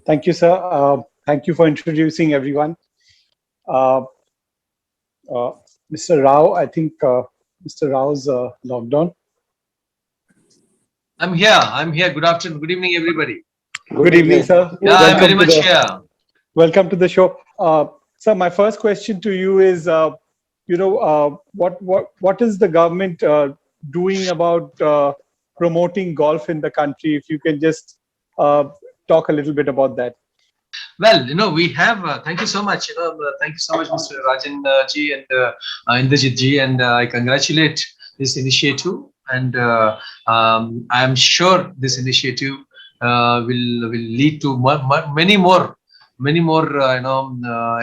Thank you, sir. Thank you for introducing everyone. Uh, Mr. Rao, I think Mr. Rao's logged on. I'm here. I'm here. Good afternoon. Good evening, everybody. Good evening, sir. Yeah, I'm very much here. Welcome to the show. Sir, my first question to you is, what is the government doing about promoting golf in the country? If you can just talk a little bit about that. Well, we have. Thank you so much. Thank you so much, Mr. Rajan ji and Indrajit ji, and I congratulate this initiative. And I'm sure this initiative will lead to many more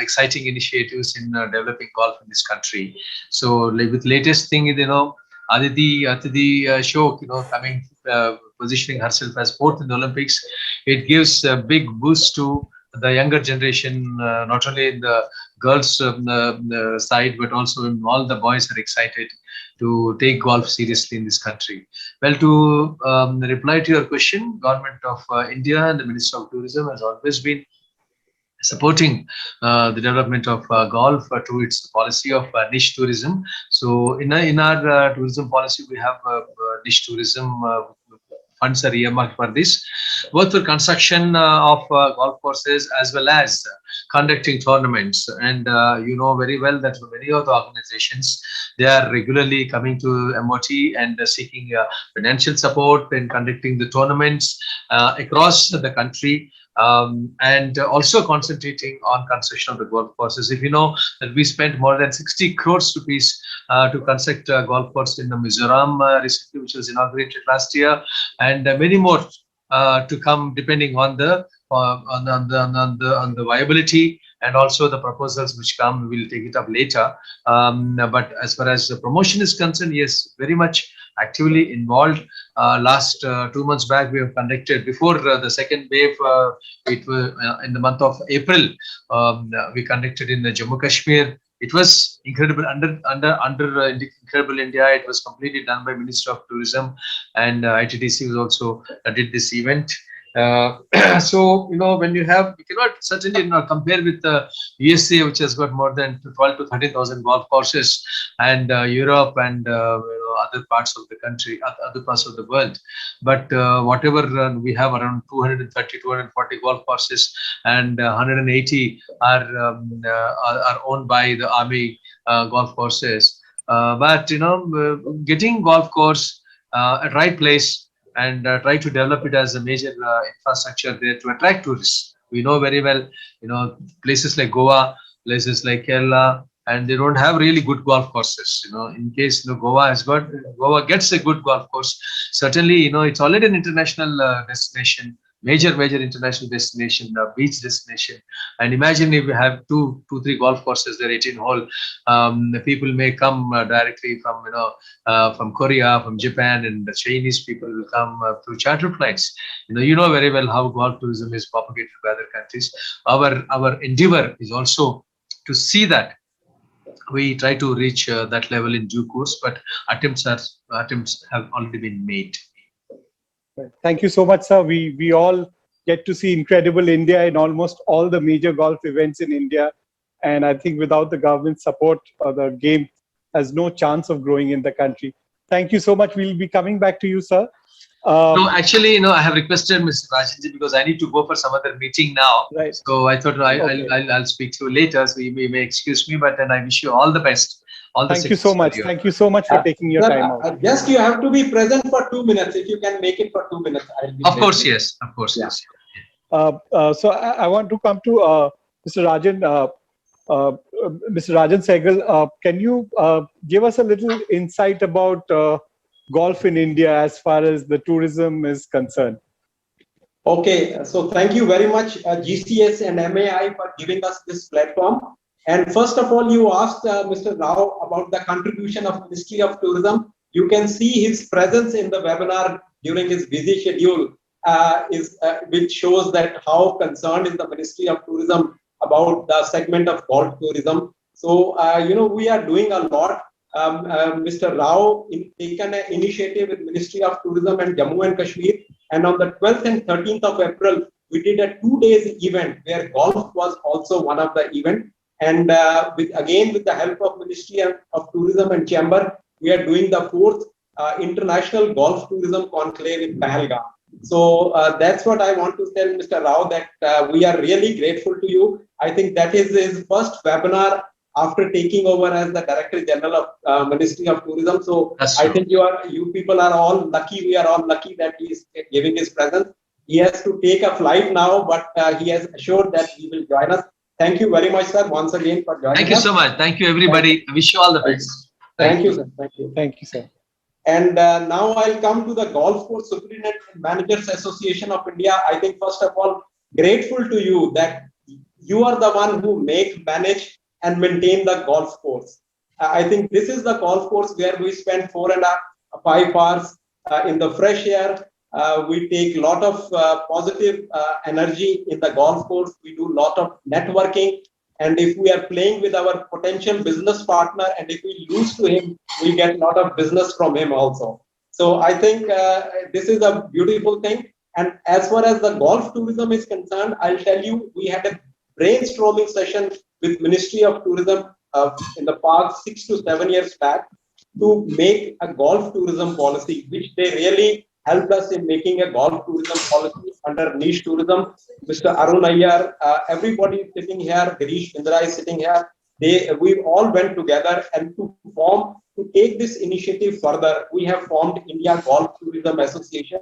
exciting initiatives in developing golf in this country. So, like with latest thing, Aditi Shok, coming positioning herself as fourth in the Olympics, it gives a big boost to the younger generation, not only in the girls side, but also in all the boys are excited to take golf seriously in this country. Well, to reply to your question, Government of India and the Minister of Tourism has always been supporting the development of golf through its policy of niche tourism. So in our tourism policy, we have niche tourism funds are earmarked for this, both for construction of golf courses as well as conducting tournaments. And you know very well that many of the organizations, they are regularly coming to MOT and seeking financial support in conducting the tournaments across the country. And also concentrating on construction of the golf courses. If you know that we spent more than 60 crores rupees to construct a golf course in the Mizoram recently, which was inaugurated last year, and many more to come, depending on the viability and also the proposals which come. We'll take it up later. But as far as the promotion is concerned, yes, very much actively involved. Last 2 months back, we have conducted before the second wave. It was in the month of April. We conducted in Jammu Kashmir. It was incredible under Incredible India. It was completely done by Minister of Tourism, and ITDC was also did this event. So when you have, you cannot certainly compare with the USA, which has got more than 12 to 13,000 golf courses, and Europe and other parts of the country, other parts of the world. But whatever we have, around 230, 240 golf courses, and 180 are owned by the Army golf courses. But getting golf course at right place and try to develop it as a major infrastructure there to attract tourists. We know very well, places like Goa, places like Kerala, and they don't have really good golf courses. In case Goa gets a good golf course, certainly it's already an international destination, major international destination, beach destination. And imagine if we have three golf courses there, 18 hole. The people may come directly from Korea, from Japan, and the Chinese people will come through charter flights. You know very well how golf tourism is propagated by other countries. Our endeavor is also to see that we try to reach that level in due course, but attempts have already been made. Thank you so much, sir. We all get to see Incredible India in almost all the major golf events in India. And I think without the government support, the game has no chance of growing in the country. Thank you so much. We'll be coming back to you, sir. No, actually, I have requested Mr. Rajanji because I need to go for some other meeting now. Right. So I thought I'll speak to you later. So you may excuse me, but then I wish you all the best. Thank you so much. Thank you so much for taking your time out. Just you have to be present for 2 minutes. If you can make it for 2 minutes, I'll be of course, yes. Of course, yeah. Yes. So I want to come to Mr. Rajan. Mr. Rajan Sehgal, can you give us a little insight about golf in India as far as the tourism is concerned? Okay, so thank you very much, GCS and MAI, for giving us this platform. And first of all, you asked Mr. Rao about the contribution of Ministry of Tourism. You can see his presence in the webinar during his busy schedule, which shows that how concerned is the Ministry of Tourism about the segment of golf tourism. So, we are doing a lot. Mr. Rao taken an initiative with Ministry of Tourism and Jammu and Kashmir. And on the 12th and 13th of April, we did a 2 days event where golf was also one of the event. And with the help of Ministry of Tourism and Chamber, we are doing the fourth International Golf Tourism Conclave in Pahalgam. So that's what I want to tell Mr. Rao, that we are really grateful to you. I think that is his first webinar after taking over as the Director General of Ministry of Tourism. So I think you people are all lucky. We are all lucky that he is giving his presence. He has to take a flight now, but he has assured that he will join us. Thank you very much, sir, once again for joining us. Thank you so much. Thank you, everybody. I wish you all the best. Thank you, sir. Thank you. Thank you, sir. And now I'll come to the Golf Course Superintendent and Managers Association of India. I think, first of all, grateful to you that you are the one who manage, and maintain the golf course. I think this is the golf course where we spend 4.5 hours in the fresh air. We take a lot of positive energy in the golf course. We do a lot of networking. And if we are playing with our potential business partner, and if we lose to him, we get a lot of business from him also. So I think this is a beautiful thing. And as far as the golf tourism is concerned, I'll tell you, we had a brainstorming session with Ministry of Tourism in the past 6 to 7 years back to make a golf tourism policy, which they really helped us in making a golf tourism policy under niche tourism. Mr. Arun Ayyar, everybody sitting here, Girish Indra is sitting here. We all went together, and to take this initiative further, we have formed India Golf Tourism Association,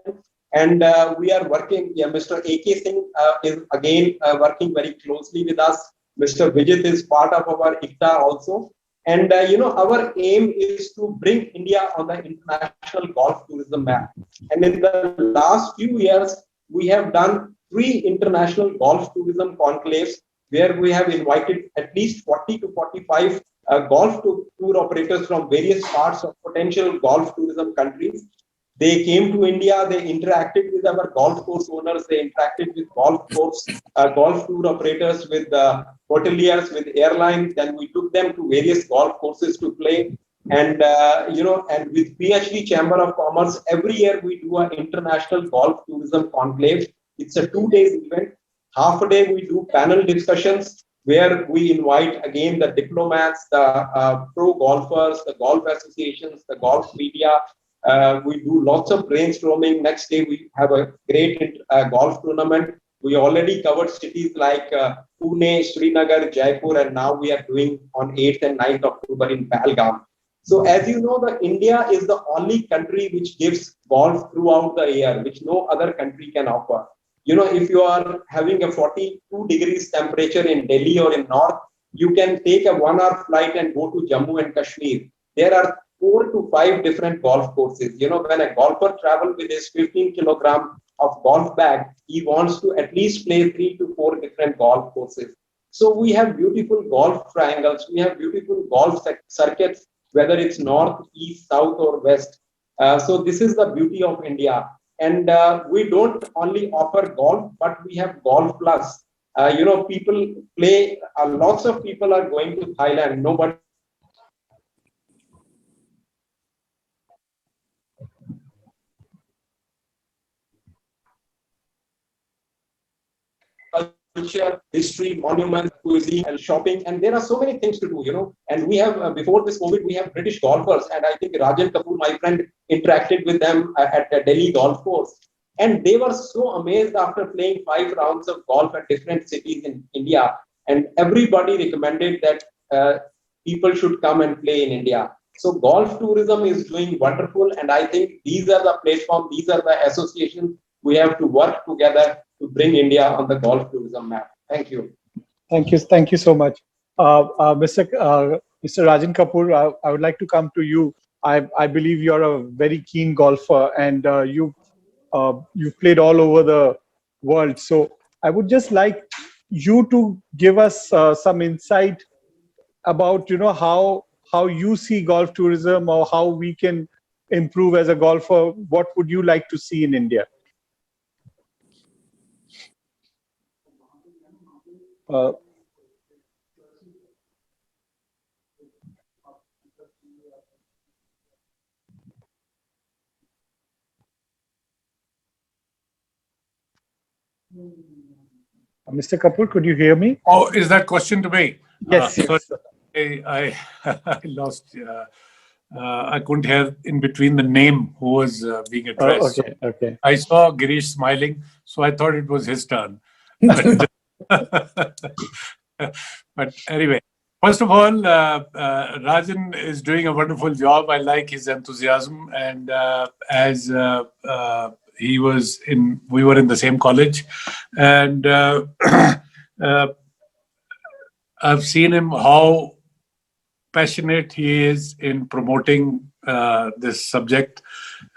and we are working. Mr. A.K. Singh is again working very closely with us. Mr. Vijit is part of our ICTA also. And our aim is to bring India on the international golf tourism map. And in the last few years, we have done 3 international golf tourism conclaves where we have invited at least 40 to 45 golf tour operators from various parts of potential golf tourism countries. They came to India, they interacted with our golf course owners, they interacted with golf tour operators, with hoteliers, with airlines. Then we took them to various golf courses to play. And, and with PhD Chamber of Commerce, every year we do an international golf tourism conclave. It's a 2-day event. Half a day we do panel discussions where we invite again the diplomats, the pro golfers, the golf associations, the golf media. We do lots of brainstorming. Next day we have a great golf tournament. We already covered cities like Pune, Srinagar, Jaipur, and now we are doing on 8th and 9th October in Pahalgam. So as you know, India is the only country which gives golf throughout the year, which no other country can offer. If you are having a 42 degrees temperature in Delhi or in North, you can take a 1-hour flight and go to Jammu and Kashmir. There are 4 to 5 different golf courses. When a golfer travels with his 15 kilogram of golf bag, he wants to at least play 3 to 4 different golf courses. So we have beautiful golf triangles. We have beautiful golf circuits, whether it's north, east, south, or west. So this is the beauty of India. And we don't only offer golf, but we have Golf Plus. People play, lots of people are going to Thailand. Nobody culture, history, monuments, cuisine, and shopping, and there are so many things to do, And we have before this COVID, we have British golfers, and I think Rajan Kapoor, my friend, interacted with them at the Delhi golf course, and they were so amazed after playing 5 rounds of golf at different cities in India, and everybody recommended that people should come and play in India. So golf tourism is doing wonderful, and I think these are the platforms, these are the associations we have to work together to bring India on the golf tourism map. Thank you. Thank you so much. Mr. Rajan Kapoor, I would like to come to you. I believe you're a very keen golfer, and you've played all over the world. So I would just like you to give us some insight about how you see golf tourism, or how we can improve as a golfer. What would you like to see in India? Mr. Kapoor, could you hear me? Oh, is that question to me? Yes, Sorry, yes. I lost. I couldn't hear in between the name who was being addressed. Okay, okay. I saw Girish smiling, so I thought it was his turn. But, but anyway, first of all, Rajan is doing a wonderful job. I like his enthusiasm, and as we were in the same college, and I've seen him how passionate he is in promoting this subject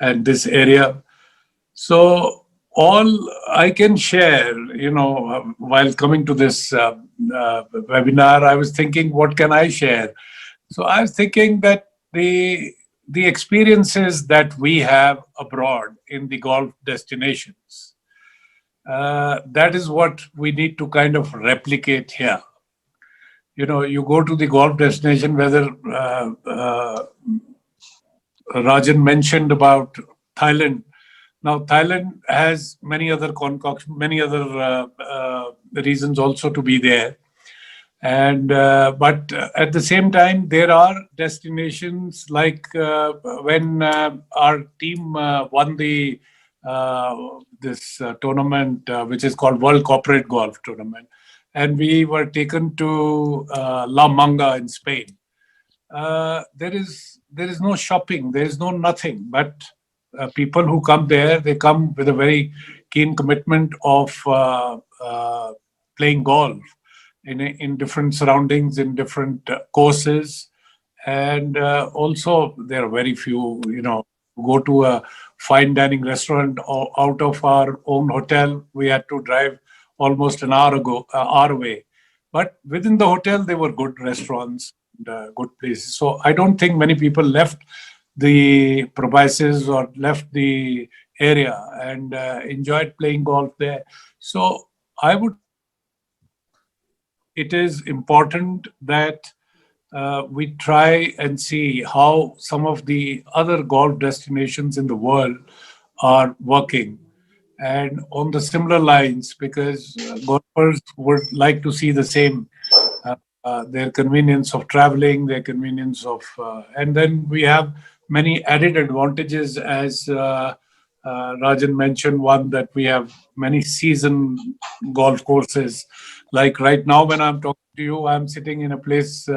and this area. So all I can share, while coming to this webinar, I was thinking, what can I share? So I was thinking that the experiences that we have abroad in the golf destinations, that is what we need to kind of replicate here. You go to the golf destination, whether Rajan mentioned about Thailand. Now, Thailand has many other reasons also to be there. And but at the same time, there are destinations like when our team won the this tournament, which is called World Corporate Golf Tournament, and we were taken to La Manga in Spain. There is no shopping, there is no nothing, but people who come there, they come with a very keen commitment of playing golf in different surroundings, in different courses, and also there are very few, go to a fine dining restaurant or out of our own hotel. We had to drive almost an hour away, but within the hotel there were good restaurants and good places. So I don't think many people left the provinces or left the area and enjoyed playing golf there. So it is important that we try and see how some of the other golf destinations in the world are working, and on the similar lines, because golfers would like to see the same, their convenience of traveling, their convenience of, and then we have many added advantages, as Rajan mentioned, one that we have many season golf courses. Like right now, when I'm talking to you, I'm sitting in a place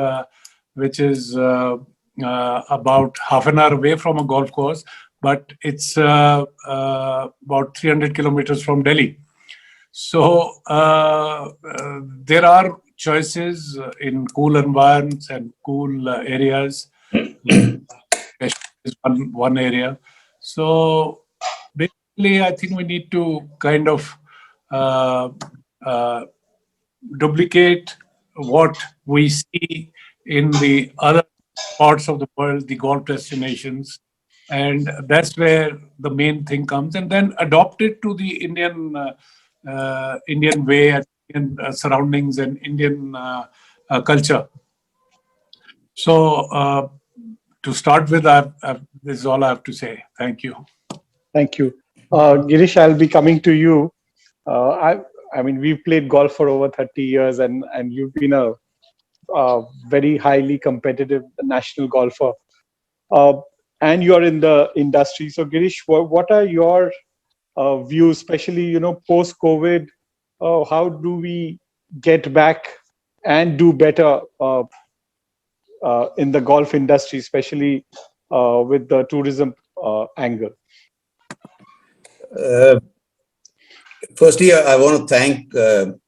which is about half an hour away from a golf course, but it's about 300 kilometers from Delhi. So there are choices in cool environments and cool areas. Is one area. So basically, I think we need to kind of duplicate what we see in the other parts of the world, the golf destinations, and that's where the main thing comes, and then adopt it to the Indian way and Indian surroundings and Indian culture. So to start with, this is all I have to say. Thank you. Thank you. Girish, I'll be coming to you. I mean, we've played golf for over 30 years, and you've been a very highly competitive national golfer. And you're in the industry. So, Girish, what are your views, especially, post-COVID? How do we get back and do better in the golf industry, especially with the tourism angle? Firstly, I want to thank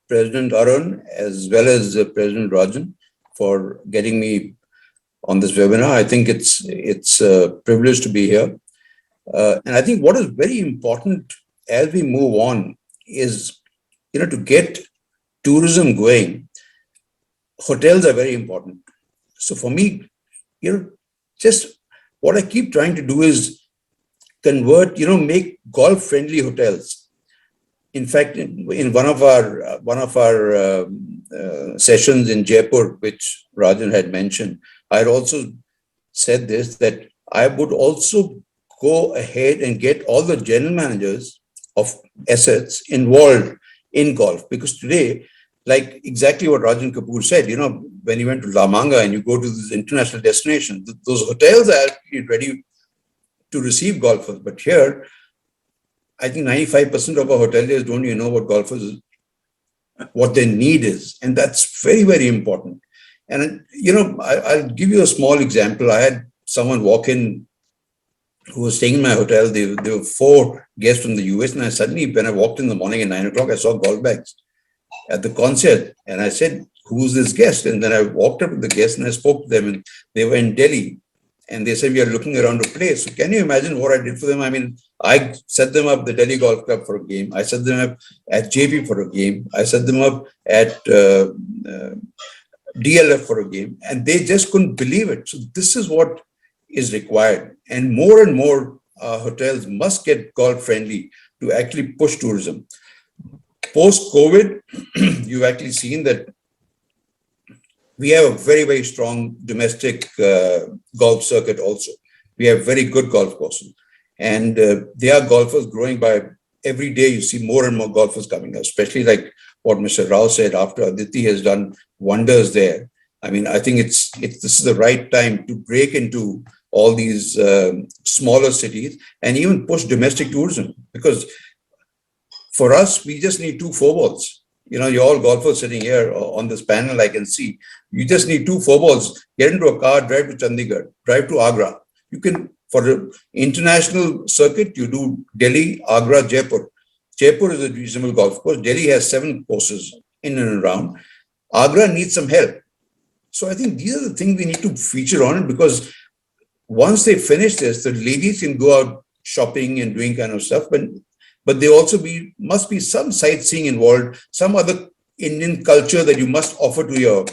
President Arun as well as President Rajan for getting me on this webinar. I think it's a privilege to be here. And I think what is very important as we move on is, to get tourism going, hotels are very important. So for me, just what I keep trying to do is convert, make golf-friendly hotels. In fact, in one of our sessions in Jaipur, which Rajan had mentioned, I had also said this, that I would also go ahead and get all the general managers of assets involved in golf. Because today, like exactly what Rajan Kapoor said, when you went to La Manga and you go to this international destination, those hotels are ready to receive golfers. But here, I think 95% of our hoteliers don't even know what golfers, what their need is. And that's very, very important. And, I'll give you a small example. I had someone walk in who was staying in my hotel. There were 4 guests from the US. And suddenly, when I walked in the morning at 9 o'clock, I saw golf bags at the concert. And I said, who's this guest? And then I walked up to the guest and I spoke to them. And they were in Delhi. And they said, we are looking around a place. So can you imagine what I did for them? I mean, I set them up the Delhi Golf Club for a game. I set them up at JP for a game. I set them up at DLF for a game. And they just couldn't believe it. So this is what is required. And more hotels must get golf friendly to actually push tourism. Post-COVID, you've actually seen that we have a very, very strong domestic golf circuit also. We have very good golf courses. And there are golfers growing by every day. You see more and more golfers coming up, especially like what Mr. Rao said after Aditi has done wonders there. I mean, I think this is the right time to break into all these smaller cities and even push domestic tourism. Because for us, we just need 2 4-balls. You're all golfers sitting here on this panel, I can see. You just need 2 4-balls. Get into a car, drive to Chandigarh, drive to Agra. You can, for the international circuit, you do Delhi, Agra, Jaipur. Jaipur is a reasonable golf course. Delhi has 7 courses in and around. Agra needs some help. So I think these are the things we need to feature on it, because once they finish this, the ladies can go out shopping and doing kind of stuff, but there also must be some sightseeing involved, some other Indian culture that you must offer to your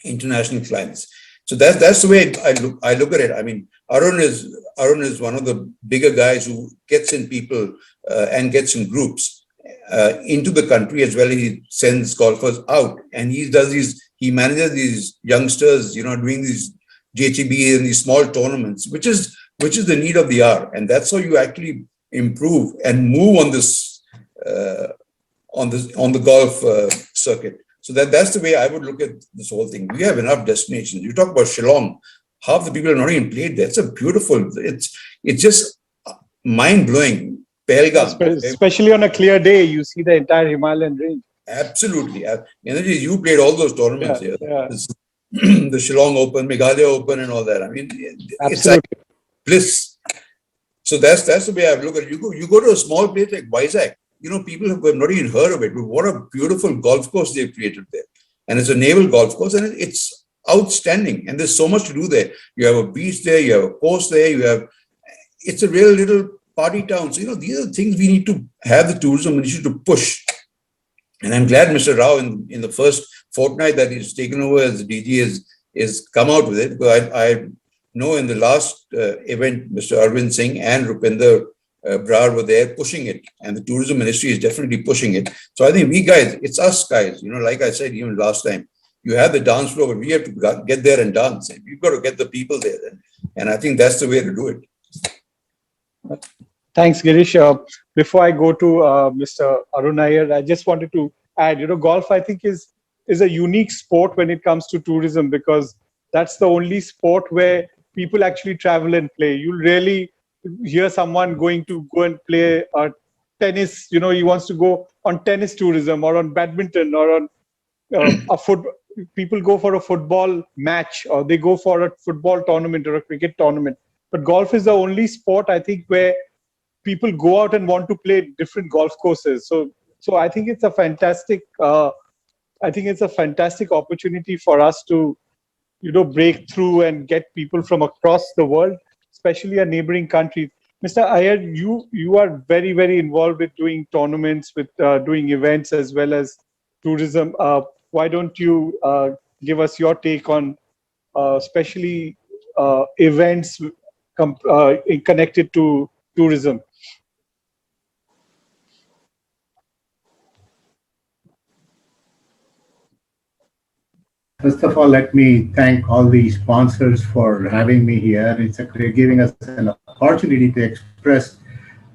international clients. So that's the way I look at it. I mean, Arun is one of the bigger guys who gets in people and gets in groups into the country, as well as he sends golfers out, and he manages these youngsters, doing these JTB and these small tournaments, which is the need of the hour, and that's how you actually improve and move on this on the golf circuit. So that's the way I would look at this whole thing. We have enough destinations. You talk about Shillong, half the people have not even played there. It's a beautiful. It's just mind blowing. Pahalgam, especially on a clear day, you see the entire Himalayan range. Absolutely. Energy, you played all those tournaments here. Yeah. The Shillong Open, Meghalaya Open, and all that. I mean, it's like bliss. So that's the way I look at it. You go to a small place like Vizag. People have not even heard of it, but what a beautiful golf course they've created there. And it's a naval golf course, and it's outstanding. And there's so much to do there. You have a beach there, you have a course there, it's a real little party town. So, these are the things we need to have the tourism ministry to push. And I'm glad Mr. Rao in the first fortnight that he's taken over as the DG is come out with it. Because I know in the last event, Mr. Arvind Singh and Rupinder Brar were there pushing it, and the tourism ministry is definitely pushing it. So I think it's us guys, like I said, even last time, you have the dance floor, but we have to get there and dance. And we've got to get the people there. And I think that's the way to do it. Thanks, Girish. Before I go to Mr. Arun Iyer, I just wanted to add, golf, I think, is a unique sport when it comes to tourism, because that's the only sport where people actually travel and play. You'll really hear someone going to go and play tennis, he wants to go on tennis tourism or on badminton or on people go for a football match, or they go for a football tournament or a cricket tournament. But golf is the only sport, I think, where people go out and want to play different golf courses. So I think it's a fantastic, opportunity for us to, break through and get people from across the world, especially a neighboring country. Mr. Iyer, you are very, very involved with doing tournaments, with doing events as well as tourism. Why don't you give us your take on especially events connected to tourism? First of all, let me thank all the sponsors for having me here. It's giving us an opportunity to express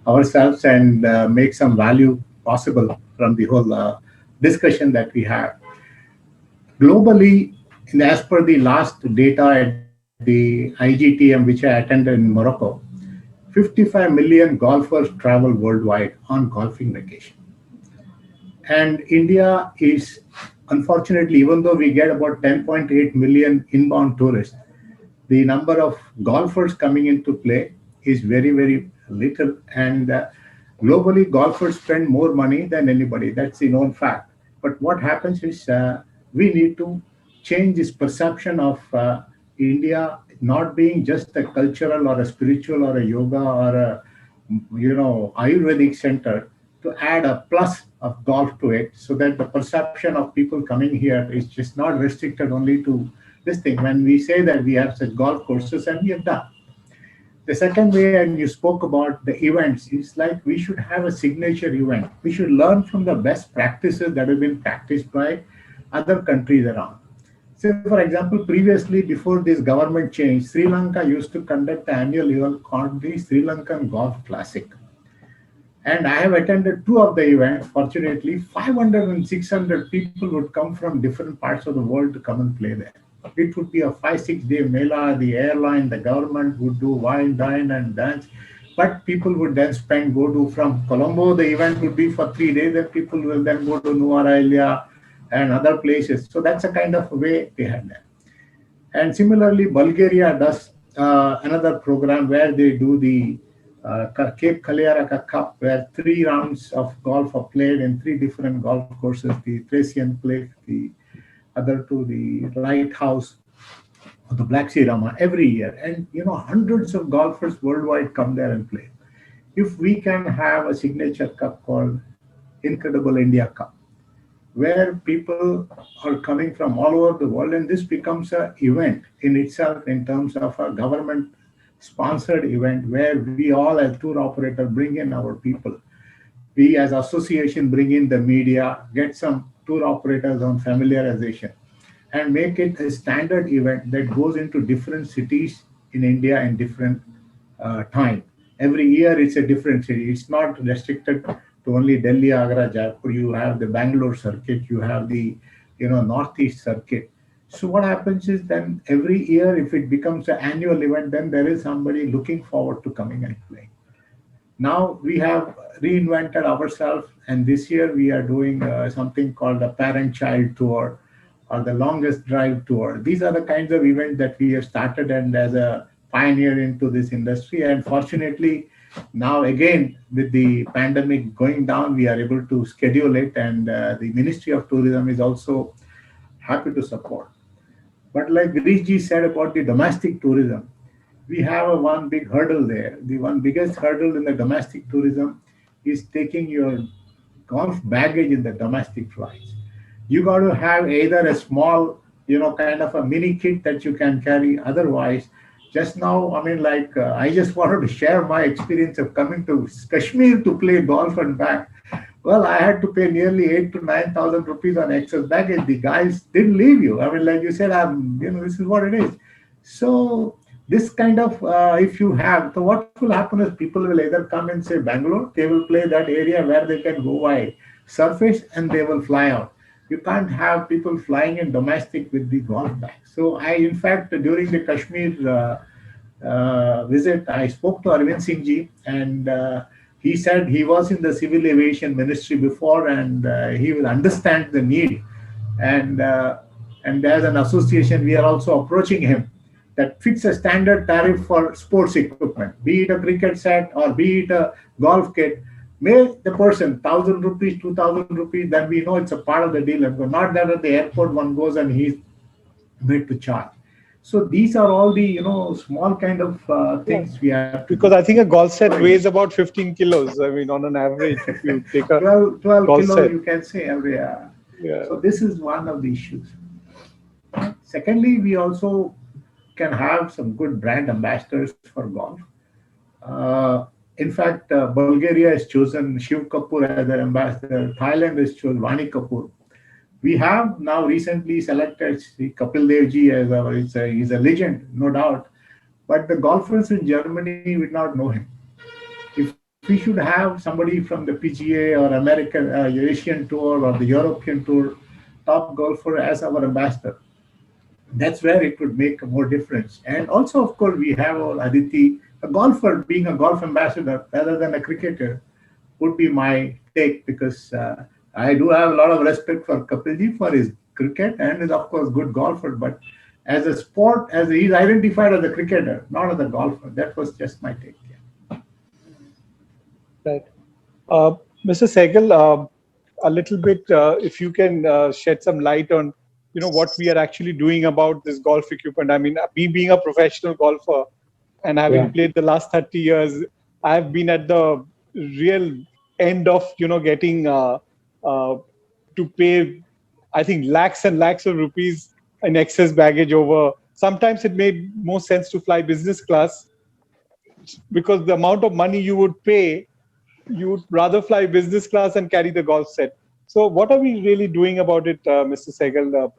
ourselves and make some value possible from the whole discussion that we have. Globally, as per the last data at the IGTM, which I attended in Morocco, 55 million golfers travel worldwide on golfing vacation. And India is, unfortunately, even though we get about 10.8 million inbound tourists, the number of golfers coming into play is very, very little. And globally, golfers spend more money than anybody. That's the known fact. But what happens is we need to change this perception of India not being just a cultural or a spiritual or a yoga or a Ayurvedic center, to add a plus of golf to it, so that the perception of people coming here is just not restricted only to this thing. When we say that we have such golf courses, and we have done. The second way, and you spoke about the events, is like we should have a signature event. We should learn from the best practices that have been practiced by other countries around. So, for example, previously, before this government change, Sri Lanka used to conduct the annual event called the Sri Lankan Golf Classic. And I have attended two of the events. Fortunately, 500 and 600 people would come from different parts of the world to come and play there. It would be a 5-6 day mela. The airline, the government would do wine, dine, and dance. But people would then from Colombo, the event would be for 3 days, and people will then go to Nuwara Eliya and other places. So that's a kind of way they had that. And similarly, Bulgaria does another program where they do the Cape Kaliaraka Cup, where 3 rounds of golf are played in 3 different golf courses, the Thracian Cliff, the other 2, the Lighthouse, or the Black Sea Rama, every year. And, hundreds of golfers worldwide come there and play. If we can have a signature cup called Incredible India Cup, where people are coming from all over the world, and this becomes an event in itself in terms of a government sponsored event where we all as tour operator bring in our people. We as association bring in the media, get some tour operators on familiarization, and make it a standard event that goes into different cities in India in different time. Every year it's a different city. It's not restricted to only Delhi, Agra, Jaipur. You have the Bangalore circuit, you have the Northeast circuit. So what happens is then every year, if it becomes an annual event, then there is somebody looking forward to coming and playing. Now we have reinvented ourselves, and this year we are doing something called a parent-child tour or the longest drive tour. These are the kinds of events that we have started and as a pioneer into this industry. And fortunately, now again, with the pandemic going down, we are able to schedule it, and the Ministry of Tourism is also happy to support. But like Girishji said about the domestic tourism, we have one big hurdle there. The one biggest hurdle in the domestic tourism is taking your golf baggage in the domestic flights. You got to have either a small, kind of a mini kit that you can carry. Otherwise, just now, I just wanted to share my experience of coming to Kashmir to play golf and back. Well, I had to pay nearly 8,000 to 9,000 rupees on excess baggage. The guys didn't leave you. Like you said, this is what it is. So this kind of, if you have, so what will happen is people will either come and say Bangalore, they will play that area where they can go by surface and they will fly out. You can't have people flying in domestic with the golf bag. So in fact, during the Kashmir visit, I spoke to Arvind Singh Ji, and he said he was in the Civil Aviation Ministry before, and he will understand the need. And as an association, we are also approaching him that fix a standard tariff for sports equipment, be it a cricket set or be it a golf kit. May the person 1,000 rupees, 2,000 rupees, then we know it's a part of the deal. Not that at the airport one goes and he's made to charge. So these are all the small kind of things we have to because do. I think a golf set weighs about 15 kilos. On an average, if you take a 12 golf kilos, set. you can say every year. Yeah. So this is one of the issues. Secondly, we also can have some good brand ambassadors for golf. In fact, Bulgaria has chosen Shiv Kapoor as their ambassador. Thailand has chosen Vani Kapoor. We have now recently selected Kapil Dev Ji as he's a legend, no doubt. But the golfers in Germany would not know him. If we should have somebody from the PGA or American Asian Tour or the European Tour top golfer as our ambassador. That's where it would make more difference. And also, of course, we have our Aditi, a golfer being a golf ambassador rather than a cricketer would be my take, because I do have a lot of respect for Kapilji for his cricket and is, of course, good golfer. But as a sport, as he's identified as a cricketer, not as a golfer. That was just my take. Yeah. Right. Mr. Sehgal, a little bit, if you can shed some light on, what we are actually doing about this golf equipment. I mean, me being a professional golfer and having played the last 30 years, I've been at the real end of, getting to pay, I think, lakhs and lakhs of rupees in excess baggage over. Sometimes it made more sense to fly business class, because the amount of money you would pay, you would rather fly business class and carry the golf set. So what are we really doing about it, Mr. Sehgal?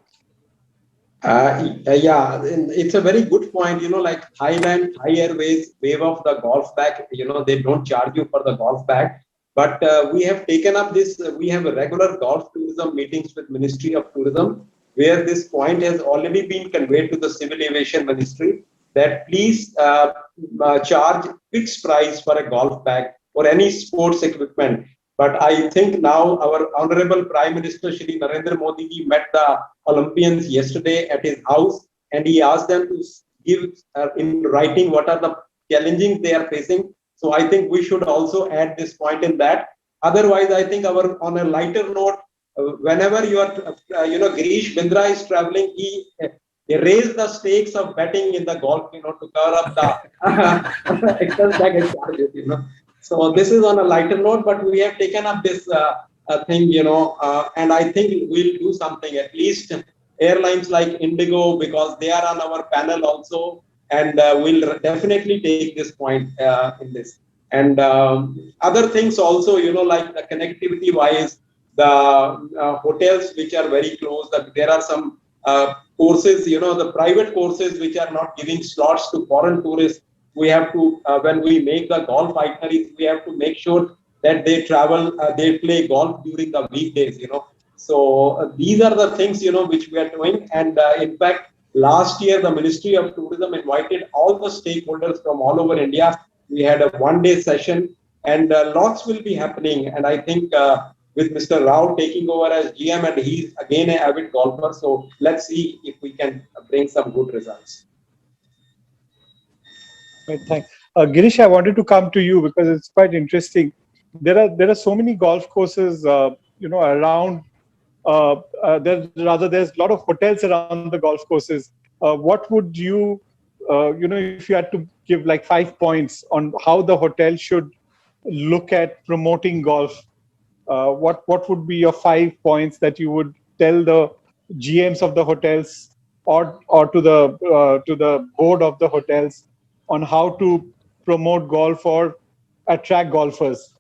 Yeah, it's a very good point. Like Thailand, Thai Airways waive off the golf bag. They don't charge you for the golf bag. But we have taken up this. We have a regular golf tourism meetings with Ministry of Tourism, where this point has already been conveyed to the Civil Aviation Ministry, that please charge fixed price for a golf bag or any sports equipment. But I think now our Honorable Prime Minister Shri Narendra Modi ji met the Olympians yesterday at his house, and he asked them to give in writing what are the challenges they are facing. So I think we should also add this point in that. Otherwise, I think on a lighter note, whenever you are, Girish Bindra is traveling, he raised the stakes of betting in the golf, to cover up the excess baggage charges, So this is on a lighter note, but we have taken up this thing, and I think we'll do something, at least airlines like Indigo, because they are on our panel also, and we'll definitely take this point in this. And other things also, like the connectivity wise, the hotels which are very close, there are some courses, the private courses which are not giving slots to foreign tourists. We have to, when we make the golf itineraries, we have to make sure that they travel, they play golf during the weekdays, So these are the things, which we are doing. And in fact, last year, the Ministry of Tourism invited all the stakeholders from all over India. We had a one-day session, and lots will be happening. And I think with Mr. Rao taking over as GM, and he's again an avid golfer. So let's see if we can bring some good results. Right, thanks. Girish, I wanted to come to you because it's quite interesting. There are so many golf courses, around. There's a lot of hotels around the golf courses. What would you, if you had to give like 5 points on how the hotel should look at promoting golf? What would be your 5 points that you would tell the GMs of the hotels or to the board of the hotels on how to promote golf or attract golfers?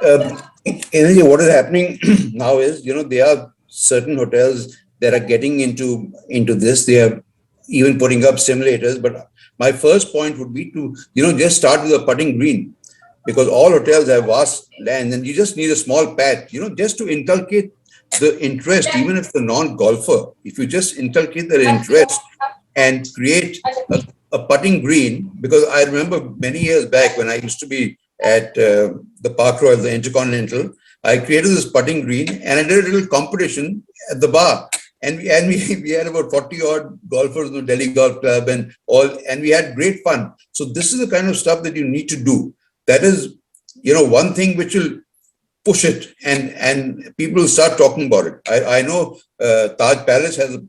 What is happening now is, there are certain hotels that are getting into this. They are even putting up simulators. But my first point would be to, just start with a putting green, because all hotels have vast land and you just need a small patch, just to inculcate the interest, even if the non-golfer, if you just inculcate their interest and create a putting green. Because I remember many years back when I used to be at the Park Royal, the Intercontinental, I created this putting green and I did a little competition at the bar. And we had about 40 odd golfers in the Delhi Golf Club and we had great fun. So this is the kind of stuff that you need to do. That is, one thing which will push it and people will start talking about it. I know Taj Palace has a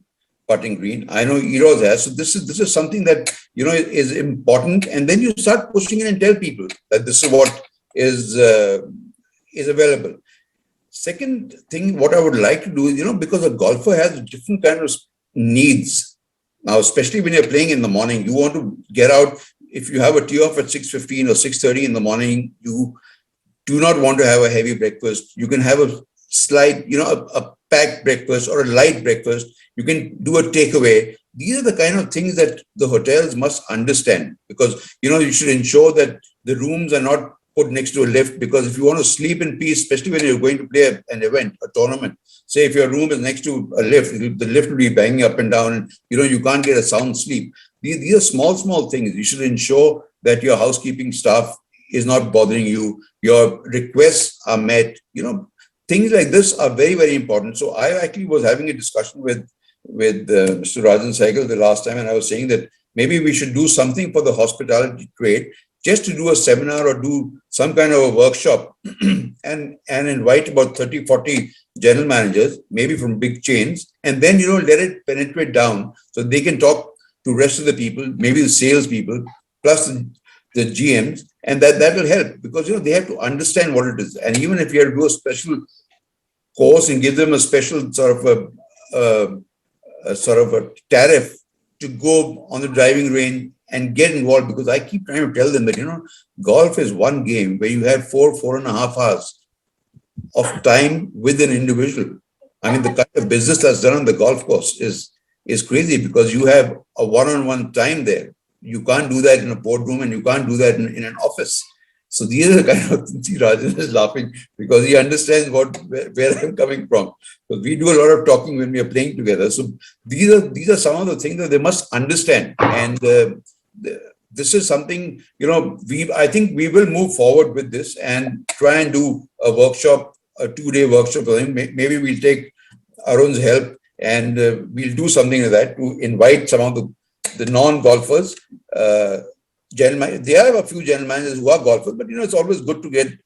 putting green. I know Eros has. So this is something that, is important. And then you start pushing it and tell people that this is what is available. Second thing, what I would like to do is, because a golfer has different kind of needs. Now, especially when you're playing in the morning, you want to get out. If you have a tee off at 6:15 or 6:30 in the morning, you do not want to have a heavy breakfast. You can have a slight, a packed breakfast or a light breakfast. You can do a takeaway. These are the kind of things that the hotels must understand, because, you should ensure that the rooms are not put next to a lift, because if you want to sleep in peace, especially when you're going to play an event, a tournament, say if your room is next to a lift, the lift will be banging up and down, and you can't get a sound sleep. These are small things. You should ensure that your housekeeping staff is not bothering you, your requests are met. Things like this are very, very important. So I actually was having a discussion with Mr. Rajan Sehgal the last time, and I was saying that maybe we should do something for the hospitality trade, just to do a seminar or do some kind of a workshop and invite about 30, 40 general managers, maybe from big chains, and then, let it penetrate down so they can talk to rest of the people, maybe the sales people, plus the GMs, and that will help, because, they have to understand what it is. And even if you have to do a special course and give them a special sort of a tariff to go on the driving range and get involved, because I keep trying to tell them that, golf is one game where you have 4.5 hours of time with an individual. I mean, the kind of business that's done on the golf course is crazy, because you have a one-on-one time there. You can't do that in a boardroom, and you can't do that in an office. So these are the kind of things. Rajan is laughing because he understands where I'm coming from. Because we do a lot of talking when we are playing together. So these are some of the things that they must understand. And this is something, I think we will move forward with this and try and do a workshop, a 2-day workshop. Maybe we'll take Arun's help, and we'll do something like that to invite some of the non-golfers. They have a few general managers who are golfers, but it's always good to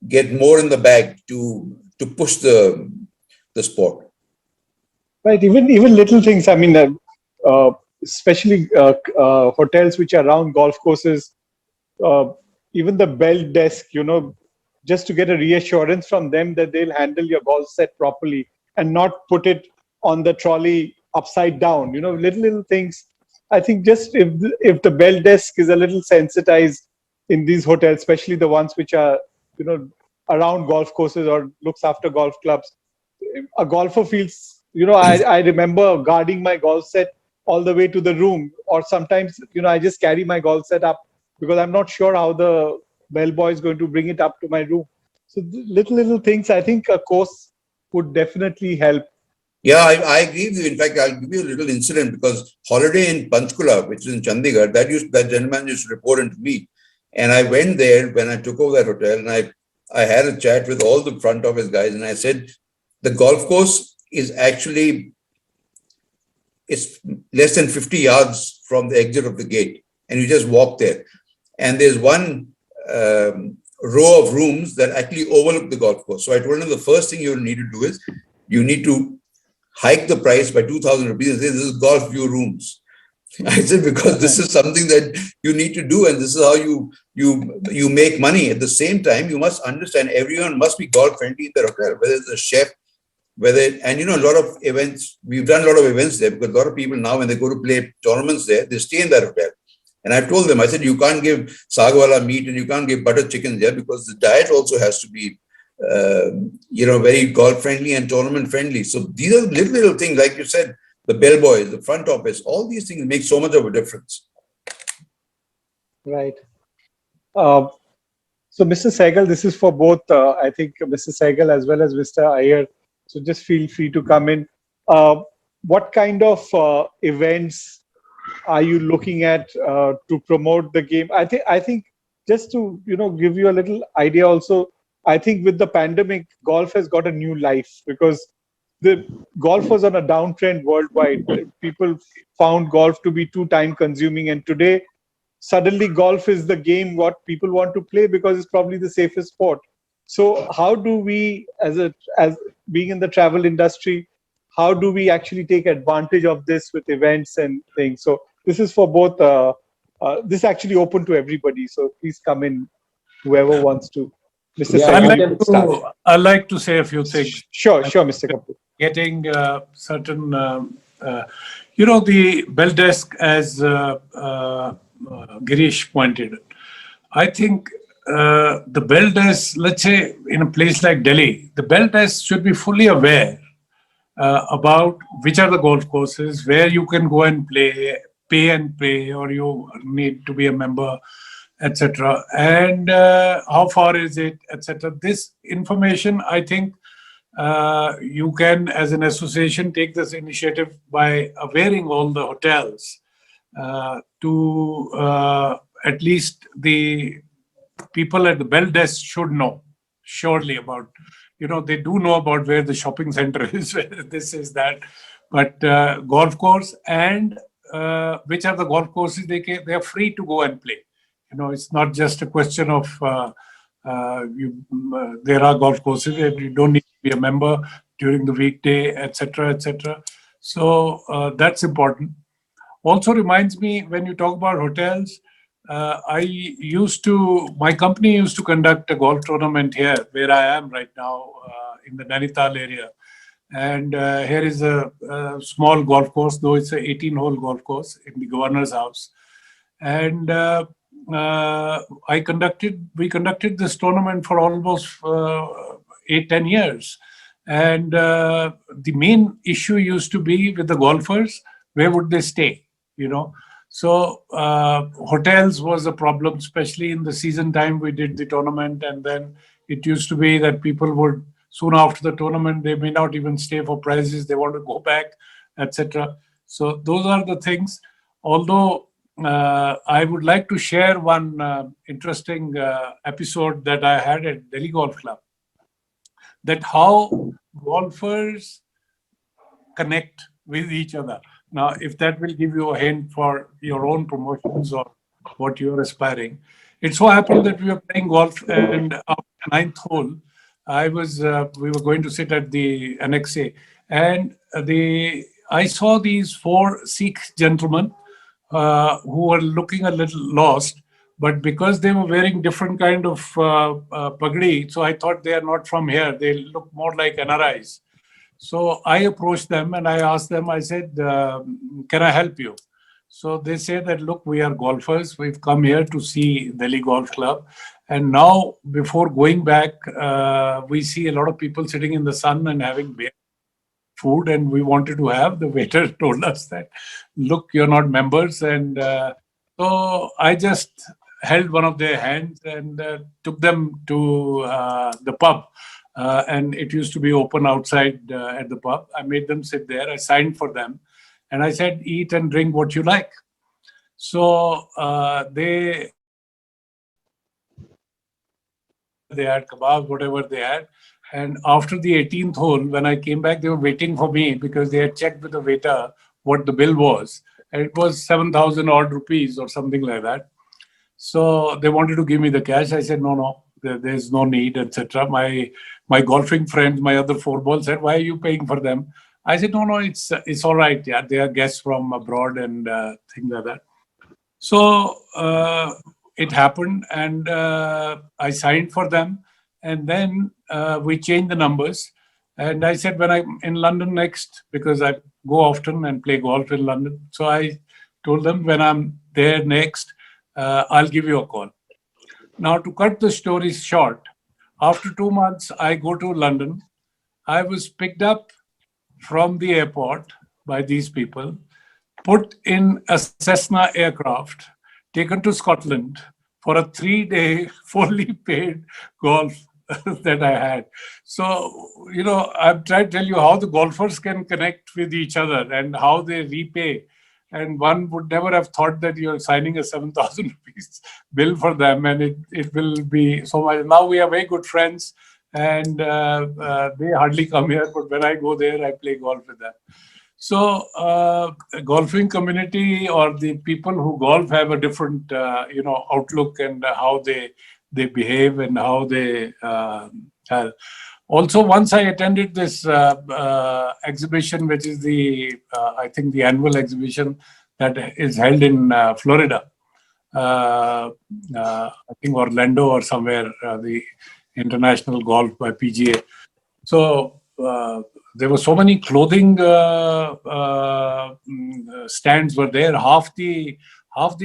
get more in the bag to push the sport. Right, even little things. I mean, especially hotels which are around golf courses, even the bell desk. Just to get a reassurance from them that they'll handle your golf set properly and not put it on the trolley upside down. Little things. I think just if the bell desk is a little sensitized in these hotels, especially the ones which are, around golf courses or looks after golf clubs, a golfer feels, I remember guarding my golf set all the way to the room, or sometimes, I just carry my golf set up because I'm not sure how the bellboy is going to bring it up to my room. So little things, I think a course would definitely help. Yeah, I agree with you. In fact, I'll give you a little incident, because Holiday in Panchkula, which is in Chandigarh, that gentleman used to report into me. And I went there when I took over that hotel, and I had a chat with all the front office guys, and I said, the golf course is actually, it's less than 50 yards from the exit of the gate, and you just walk there. And there's one row of rooms that actually overlook the golf course. So I told him the first thing you need to do is you need to hike the price by 2,000 rupees and say, this is golf view rooms. I said, because this is something that you need to do, and this is how you make money. At the same time, you must understand everyone must be golf friendly in the hotel, whether it's a chef, and a lot of events, we've done a lot of events there, because a lot of people now, when they go to play tournaments there, they stay in that hotel. And I told them, I said, you can't give sagwala meat and you can't give butter chicken there, because the diet also has to be very golf friendly and tournament friendly. So these are little things, like you said, the bellboys, the front office, all these things make so much of a difference. Right. So Mr. Sehgal, this is for both, I think Mr. Sehgal as well as Mr. Iyer. So just feel free to come in. What kind of events are you looking at to promote the game? I think just to, give you a little idea also, I think with the pandemic, golf has got a new life, because the golf was on a downtrend worldwide. People found golf to be too time consuming, and today suddenly golf is the game what people want to play, because it's probably the safest sport. So how do we, as being in the travel industry, how do we actually take advantage of this with events and things? So this is for both. This is actually open to everybody. So please come in, whoever wants to. Mr. Yeah, I'd like to say a few things. Sure, Mr. Kapoor. Getting certain, the bell desk, as Girish pointed. I think the bell desk, let's say in a place like Delhi, the bell desk should be fully aware about which are the golf courses, where you can go and play, pay and play, or you need to be a member, etc. And how far is it, etc. This information, I think, you can, as an association, take this initiative by availing all the hotels to at least the people at the bell desk should know surely about, they do know about where the shopping center is, where this is that, but golf course and which are the golf courses they are free to go and play. It's not just a question of there are golf courses and you don't need to be a member during the weekday, etc., etc. So that's important. Also reminds me, when you talk about hotels, my company used to conduct a golf tournament here where I am right now in the Nainital area. And here is a small golf course, though it's an 18-hole golf course in the governor's house. And we conducted this tournament for almost 8-10 years. And the main issue used to be with the golfers, where would they stay, So hotels was a problem, especially in the season time we did the tournament. And then it used to be that people would, soon after the tournament, they may not even stay for prizes. They want to go back, etc. So those are the things. Although I would like to share one interesting episode that I had at Delhi Golf Club, that how golfers connect with each other. Now, if that will give you a hint for your own promotions or what you're aspiring. It so happened that we were playing golf, and after the 9th hole, we were going to sit at the NXA, and I saw these 4 Sikh gentlemen who were looking a little lost, but because they were wearing different kind of pagdi, so I thought they are not from here. They look more like NRIs. So I approached them and I asked them, I said, can I help you? So they say that, look, we are golfers. We've come here to see Delhi Golf Club. And now, before going back, we see a lot of people sitting in the sun and having food. And we wanted to have, the waiter told us that, look, you're not members. And so I just held one of their hands and took them to the pub. And it used to be open outside at the pub. I made them sit there. I signed for them. And I said, eat and drink what you like. So they had kebab, whatever they had. And after the 18th hole, when I came back, they were waiting for me because they had checked with the waiter what the bill was. And it was 7,000 odd rupees or something like that. So they wanted to give me the cash. I said, no, there's no need, etc. My golfing friends, my other 4 balls said, why are you paying for them? I said, no, it's all right. Yeah, they are guests from abroad and things like that. So it happened, and I signed for them. And then we changed the numbers. And I said, when I'm in London next, because I go often and play golf in London. So I told them, when I'm there next, I'll give you a call. Now, to cut the story short, after 2 months, I go to London. I was picked up from the airport by these people, put in a Cessna aircraft, taken to Scotland for a 3-day fully paid golf that I had. So, I've tried to tell you how the golfers can connect with each other and how they repay. And one would never have thought that you're signing a 7,000 rupees bill for them, and it will be so much. Now we are very good friends, and they hardly come here, but when I go there, I play golf with them. So golfing community or the people who golf have a different, outlook and how they behave and how they have. Also, once I attended this exhibition, which is I think the annual exhibition that is held in Florida. I think Orlando or somewhere, the International Golf by PGA. So there were so many clothing stands were there. Half the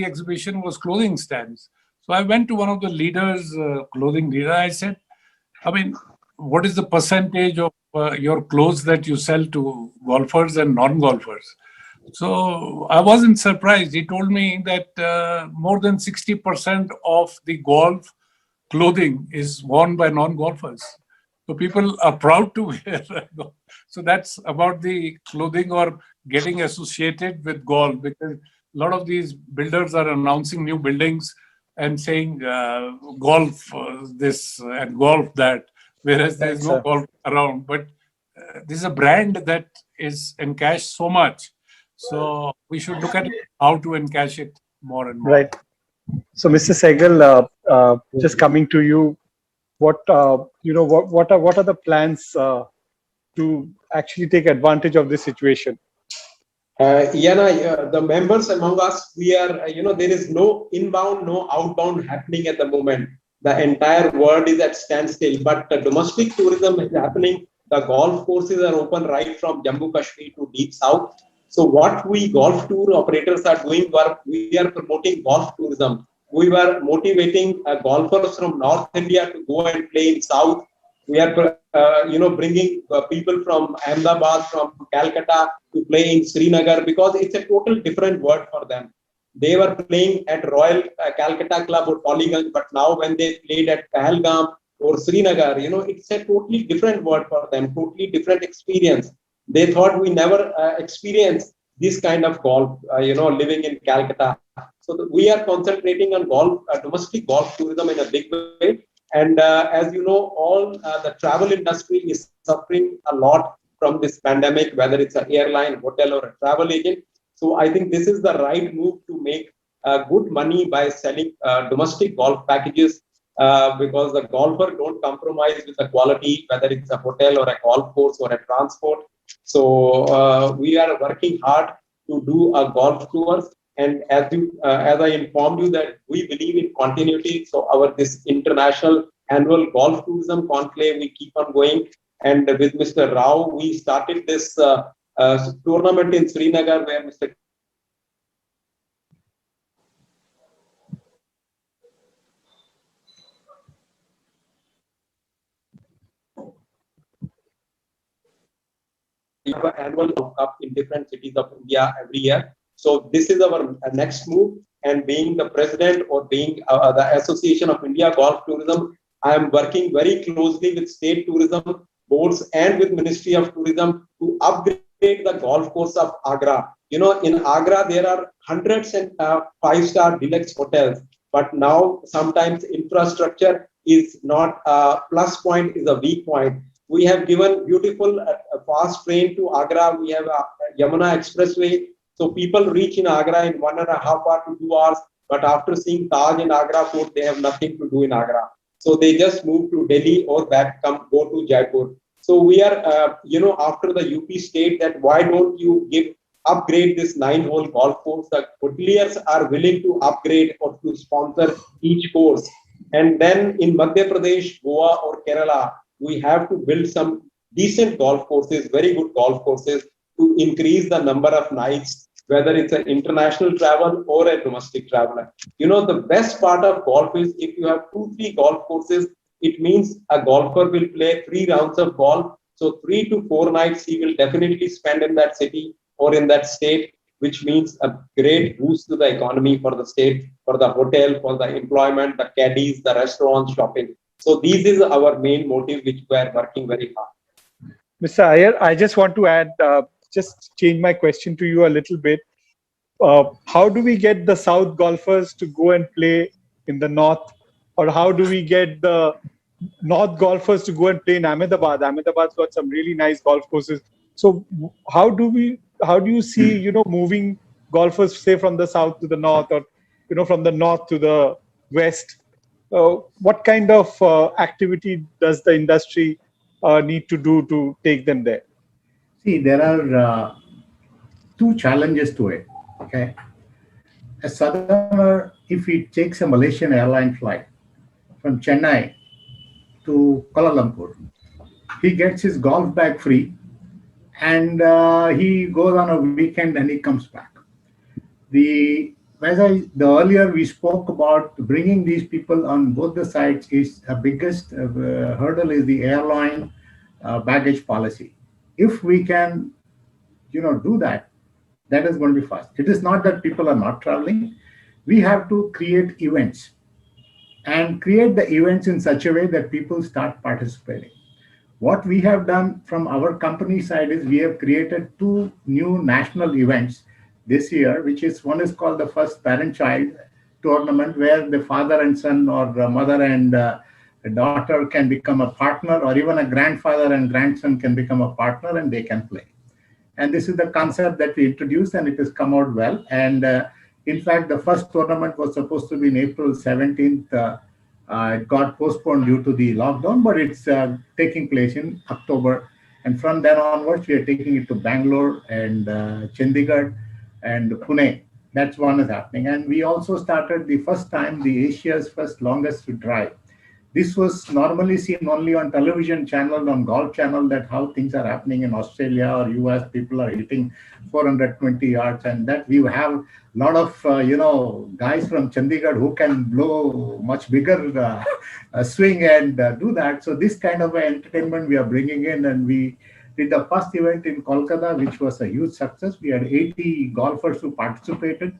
exhibition was clothing stands. So I went to one of the leaders, clothing leader. I said, what is the percentage of your clothes that you sell to golfers and non-golfers. So I wasn't surprised. He told me that more than 60% of the golf clothing is worn by non-golfers. So people are proud to wear. So that's about the clothing or getting associated with golf, because a lot of these builders are announcing new buildings and saying golf this and golf that, whereas there is no golf around. But this is a brand that is encashed so much. So we should look at how to encash it more and more. Right. So, Mr. Sehgal, just coming to you, what what are the plans to actually take advantage of this situation? The members among us, we are, there is no inbound, no outbound happening at the moment. The entire world is at standstill, but the domestic tourism is happening. The golf courses are open right from Jammu Kashmir to deep south. So what we golf tour operators are doing, we are promoting golf tourism. We were motivating golfers from North India to go and play in South. We are, bringing people from Ahmedabad, from Calcutta to play in Srinagar, because it's a total different world for them. They were playing at Royal Calcutta Club or Polygon, but now when they played at Pahalgam or Srinagar, it's a totally different world for them, totally different experience. They thought we never experienced this kind of golf, living in Calcutta. So we are concentrating on golf, domestic golf tourism in a big way. And as you know, all the travel industry is suffering a lot from this pandemic, whether it's an airline, hotel, or a travel agent. So I think this is the right move to make good money by selling domestic golf packages, because the golfer don't compromise with the quality, whether it's a hotel or a golf course or a transport. So we are working hard to do a golf tours. And as I informed you that we believe in continuity, so this international annual golf tourism conclave, we keep on going. And with Mr. Rao, we started this tournament in Srinagar where Mr. annual cup in different cities of India every year. So this is our next move. And being the president or being the Association of India Golf Tourism, I am working very closely with state tourism boards and with Ministry of Tourism to upgrade the golf course of Agra. In Agra, there are hundreds and five-star deluxe hotels, but now sometimes infrastructure is not a plus point, is a weak point. We have given beautiful fast train to Agra. We have a Yamuna Expressway. So people reach in Agra in 1.5 hours to 2 hours. But after seeing Taj in Agra Fort, they have nothing to do in Agra. So they just move to Delhi or go to Jaipur. So we are, after the UP state, that why don't you upgrade this 9-hole golf course? The hoteliers are willing to upgrade or to sponsor each course. And then in Madhya Pradesh, Goa or Kerala, we have to build some decent golf courses, very good golf courses, to increase the number of nights, whether it's an international travel or a domestic traveler. The best part of golf is if you have 2-3 golf courses, it means a golfer will play 3 rounds of golf. So 3 to 4 nights he will definitely spend in that city or in that state, which means a great boost to the economy for the state, for the hotel, for the employment, the caddies, the restaurants, shopping. So this is our main motive, which we are working very hard. Mr. Iyer, I just want to add, just change my question to you a little bit. How do we get the South golfers to go and play in the North? Or how do we get the North golfers to go and play in Ahmedabad? Ahmedabad's got some really nice golf courses. So how do you see, moving golfers, say, from the South to the North, or, from the North to the West? What kind of activity does the industry need to do to take them there? See, there are 2 challenges to it. Okay, a southerner, if he takes a Malaysian airline flight from Chennai to Kuala Lumpur, he gets his golf bag free, and he goes on a weekend and he comes back. The earlier we spoke about bringing these people on both the sides is the biggest hurdle is the airline baggage policy. If we can, do that, that is going to be fast. It is not that people are not traveling. We have to create events and create the events in such a way that people start participating. What we have done from our company side is we have created 2 new national events this year, which is one is called the First Parent-Child Tournament, where the father and son or the mother and daughter can become a partner, or even a grandfather and grandson can become a partner and they can play. And this is the concept that we introduced, and it has come out well. And in fact, the first tournament was supposed to be in April 17th. It got postponed due to the lockdown, but it's taking place in October. And from then onwards, we are taking it to Bangalore and Chandigarh and Pune. That's one is happening. And we also started the first time the Asia's first longest drive. This was normally seen only on television channel, on Golf Channel, that how things are happening in Australia or US. People are hitting 420 yards, and that we have a lot of guys from Chandigarh who can blow much bigger swing and do that. So this kind of entertainment we are bringing in, and we did the first event in Kolkata, which was a huge success. We had 80 golfers who participated.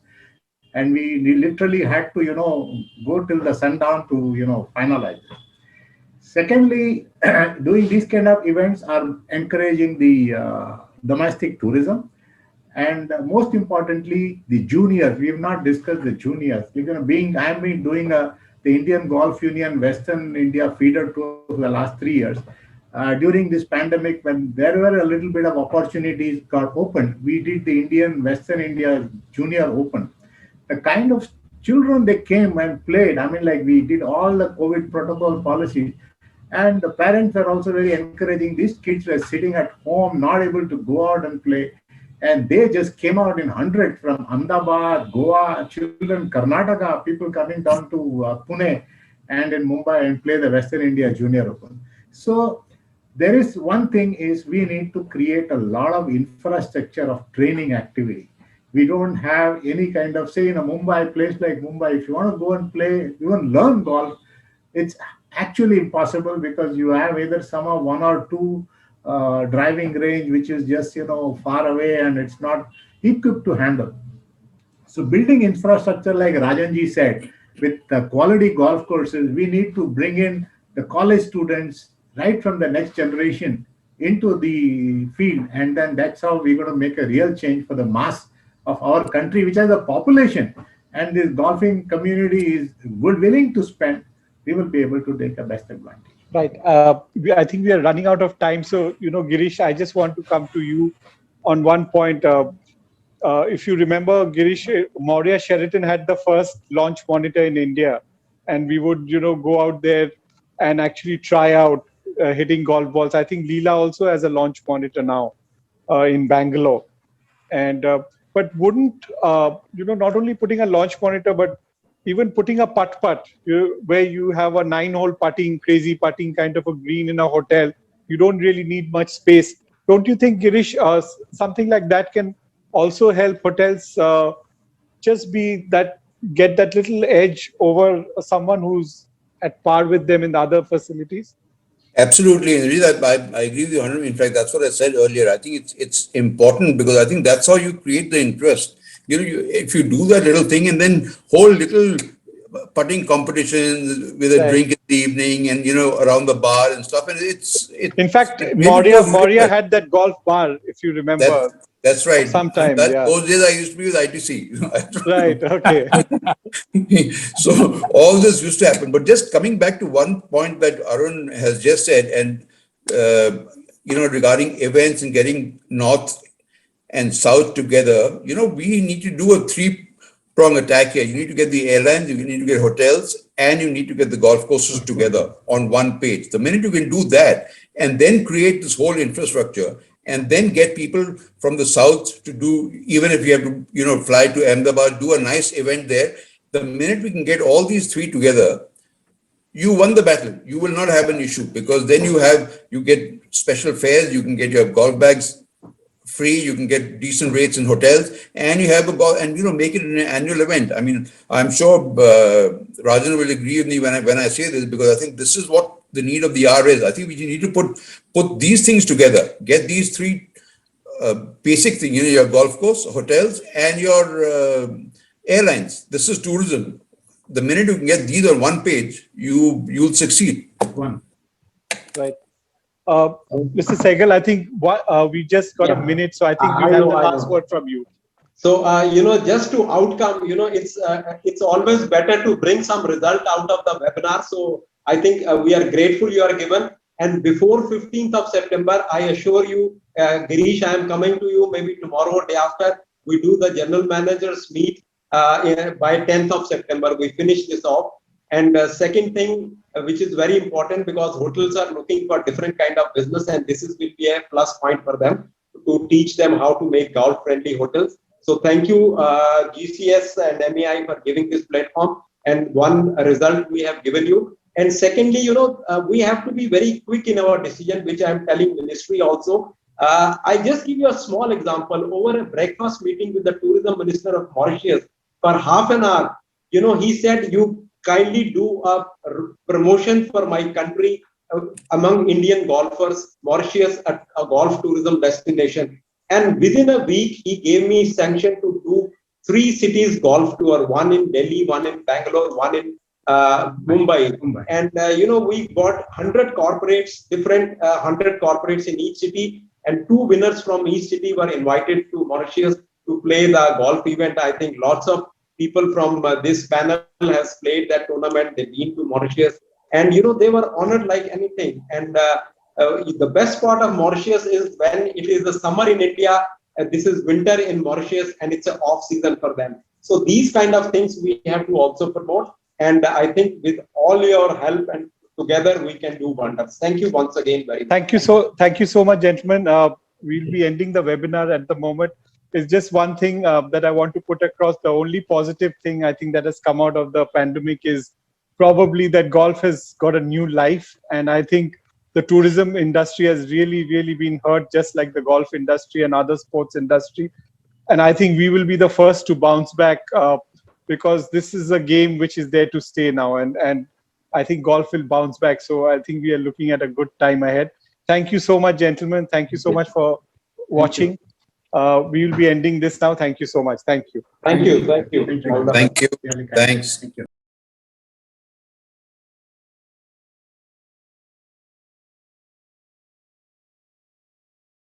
And we literally had to, go till the sundown to, finalize it. Secondly, doing these kind of events are encouraging the domestic tourism. And most importantly, the juniors. We have not discussed the juniors. I've been doing the Indian Golf Union Western India feeder tour for the last 3 years. During this pandemic, when there were a little bit of opportunities got opened, we did the Indian Western India Junior Open. The kind of children they came and played, we did all the COVID protocol policies, and the parents were also very encouraging. These kids were sitting at home, not able to go out and play, and they just came out in hundreds from Ahmedabad, Goa, children, Karnataka, people coming down to Pune and in Mumbai and play the Western India Junior Open. So there is one thing is we need to create a lot of infrastructure of training activity. We don't have any kind of, say in a Mumbai, place like Mumbai, if you want to go and play, even learn golf, it's actually impossible because you have either somehow 1 or 2 driving range, which is just, far away and it's not equipped to handle. So building infrastructure, like Rajanji said, with the quality golf courses, we need to bring in the college students right from the next generation into the field. And then that's how we're going to make a real change for the mass of our country, which has a population, and this golfing community is willing to spend, we will be able to take the best advantage. Right. I think we are running out of time. So, Girish, I just want to come to you on one point. If you remember, Girish, Maurya Sheraton had the first launch monitor in India, and we would, go out there and actually try out hitting golf balls. I think Leela also has a launch monitor now in Bangalore. And but wouldn't, not only putting a launch monitor, but even putting a putt-putt, where you have a 9-hole putting, crazy putting kind of a green in a hotel, you don't really need much space. Don't you think, Girish, something like that can also help hotels just get that little edge over someone who's at par with them in the other facilities? Absolutely. And I agree with you 100%. In fact, that's what I said earlier. I think it's important because I think that's how you create the interest. If you do that little thing and then hold little putting competitions with a drink in the evening and, around the bar and stuff. And it's in fact, Maurya had that golf bar, if you remember. That's right. Sometime, Those days I used to be with ITC. Right, okay. So all this used to happen. But just coming back to one point that Arun has just said, and, regarding events and getting North and South together, we need to do a 3-prong attack here. You need to get the airlines, you need to get hotels, and you need to get the golf courses together on one page. The minute you can do that and then create this whole infrastructure, and then get people from the south to do, even if you have to, fly to Ahmedabad, do a nice event there. The minute we can get all these 3 together, you won the battle. You will not have an issue because then you get special fares, you can get your golf bags free, you can get decent rates in hotels, and you have a golf, and make it an annual event. I mean, I'm sure Rajan will agree with me when I say this, because I think this is what the need of the hour is. I think we need to put these things together, get these three basic things, your golf course, hotels, and your airlines. This is tourism. The minute you can get these on one page, you'll succeed. One. Right. Mr. Sehgal, I think we just got a minute, so I think we have the last word from you. So, just to outcome, it's always better to bring some result out of the webinar. So I think we are grateful you are given. And before 15th of September, I assure you, Girish, I am coming to you maybe tomorrow or day after. We do the general managers meet by 10th of September. We finish this off. And second thing, which is very important, because hotels are looking for different kind of business, and this will be a plus point for them to teach them how to make golf-friendly hotels. So thank you, GCS and MEI, for giving this platform. And one result we have given you. And secondly, we have to be very quick in our decision, which I'm telling ministry also. I just give you a small example. Over a breakfast meeting with the tourism minister of Mauritius for half an hour, he said, you kindly do a promotion for my country among Indian golfers, Mauritius, a golf tourism destination. And within a week, he gave me sanction to do 3 cities golf tour, one in Delhi, one in Bangalore, one in Mumbai. And, we got 100 corporates, different 100 corporates in each city, and 2 winners from each city were invited to Mauritius to play the golf event. I think lots of people from this panel has played that tournament. They've been to Mauritius, and they were honored like anything. And the best part of Mauritius is when it is the summer in India, this is winter in Mauritius, and it's an off season for them. So these kind of things we have to also promote. And I think with all your help and together we can do wonders. Thank you once again very much. Thank you so much, gentlemen. We'll be ending the webinar at the moment. It's just one thing that I want to put across. The only positive thing I think that has come out of the pandemic is probably that golf has got a new life. And I think the tourism industry has really, really been hurt, just like the golf industry and other sports industry. And I think we will be the first to bounce back because this is a game which is there to stay now. And I think golf will bounce back. So I think we are looking at a good time ahead. Thank you so much, gentlemen. Thank you so much for watching. We will be ending this now. Thank you so much. Thank you. Thank you. Thank you. Thank you. Thanks. Thank you.